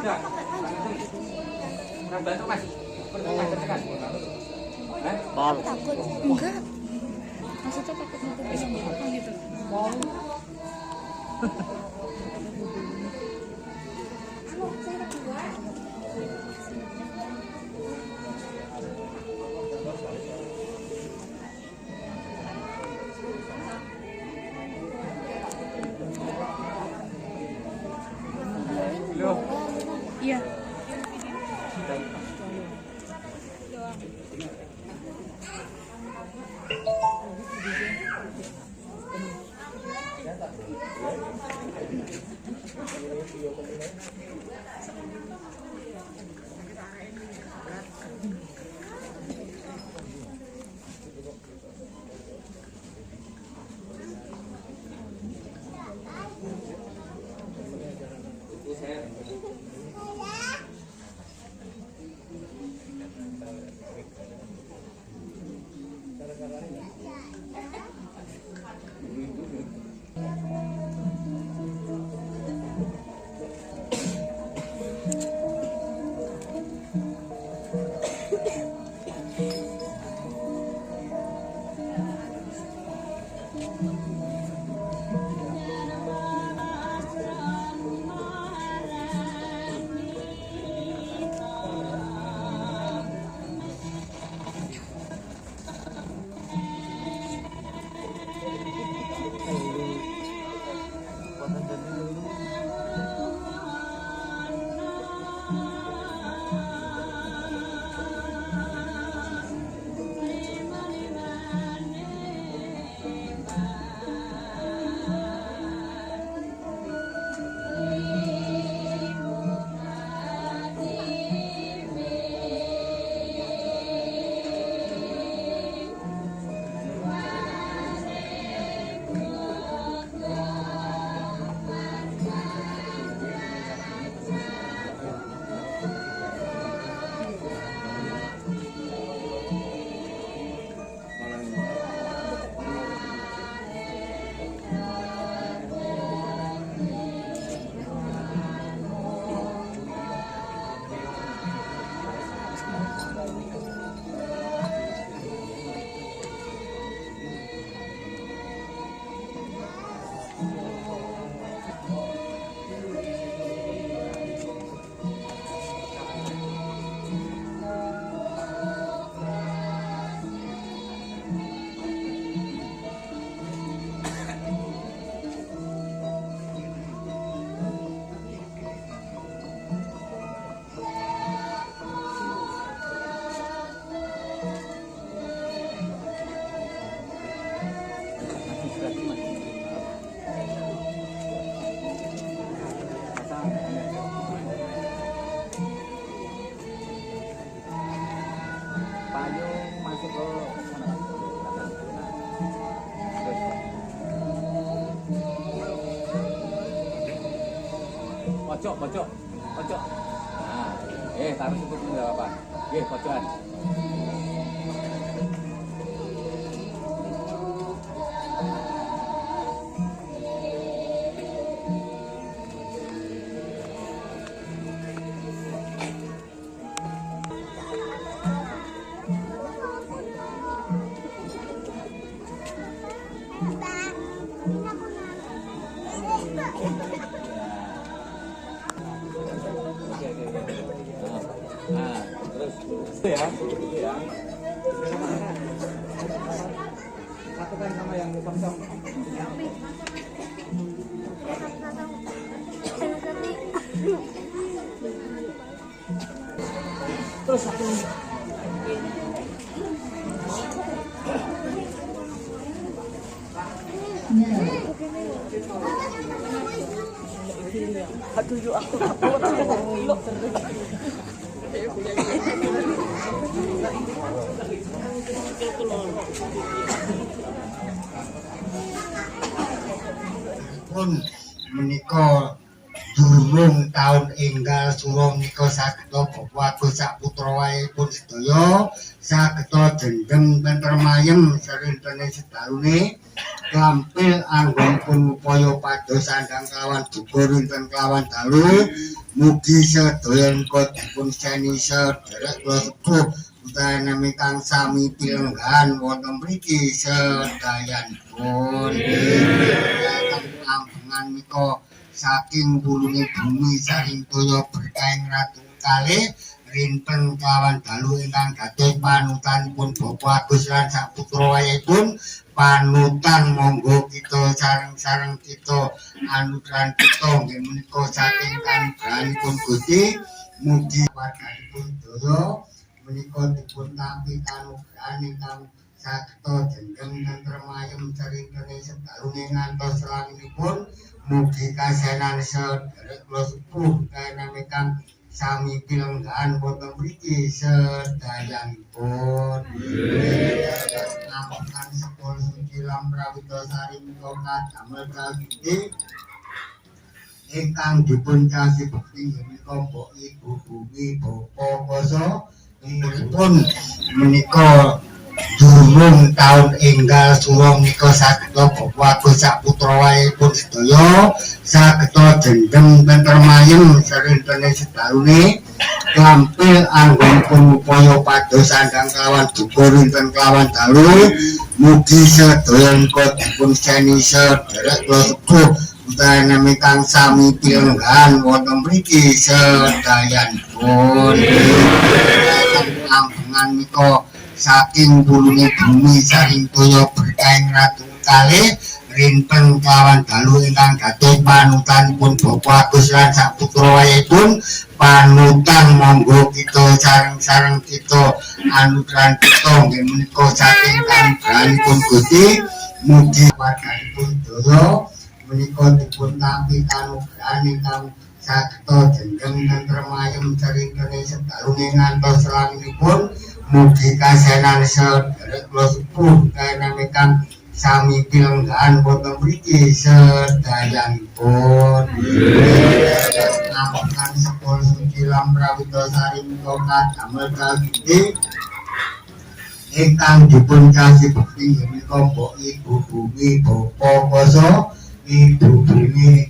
Pol. Takut. Enggak. Maksudnya takut nutup gitu. Pol. Iya. Payung masuk ke sana. Pojok, pojok, pojok. Nah, taruh situ enggak apa-apa. Pojokan. Nah, terus itu ya. Satukan sama yang kosong. Terus satu. Aduh, aku ngilok terus. Pun menika durung taun enggal sura menika sageta wagus saputra wae pun sedaya sageta dendhem tentrem sarintene sedalune gampil anggonipun upaya pados sandang kelawan dukur rinten kelawan dalu mugi sedaya dipun seni sederek kula sepuh utawi kang sami pilenggan wonten mriki sedayanipun ambengan menika saking bulune bumi saring toya berkahing ratu kalih rinten kawan dalu ingkang dados panutanipun Bapak Agus lan saputra wayahipun panutan monggo kita sareng-sareng kita anugrahan kita nggih menika saking kanugrahanipun Gusti mugi warganipun daya menika dipun tampi kanugrahan ingkang saged jeneng tentrem ayem saringkene sedalunge ngantos selangipun mugi kasenan sederek kula sepuh kanami kang sami pilenggan wonten mriki sedayanipun. Namokan sepul suci Lamrawidosari menika damel kalih ingkang dipun kasi bekti menika Mbok Ibu Bumi Bapa Koso pun menika durung taun enggal surong menika saged Bapak Agus saputra wayahipun sedaya saged dendhem tentrem sarintene sedalune klampil anggonipun upaya pados sandang kelawan duka rinten kelawan dalu mugi sedaya dipun seni sederek kula sepuh utawi kang sami pilenggan wonten mriki sedayanipun ambengan menika saking bulune bumi saring toya berkahing ratu kalih rinten kawan dalu ingkang dados panutanipun Bapak Agus lan saputra wayahipun panutan monggo kita sareng-sareng kita anugrahan kita nggih menika saking kanugrahanipun Gusti mugi warganipun daya menika dipun tampi kanugrahan ingkang saged jeneng tentrem ayem saringkene sedalunge ngantos selangipun mugi kasenan sederek kula sepuh kanami kang sami pilenggan wonten mriki sedayanipun. Namokan sepul suci Lamrawidosari menika damel kalih ingkang dipun kasi bekti menika Mbok Ibu Bumi Bapa Koso Ibu Bumi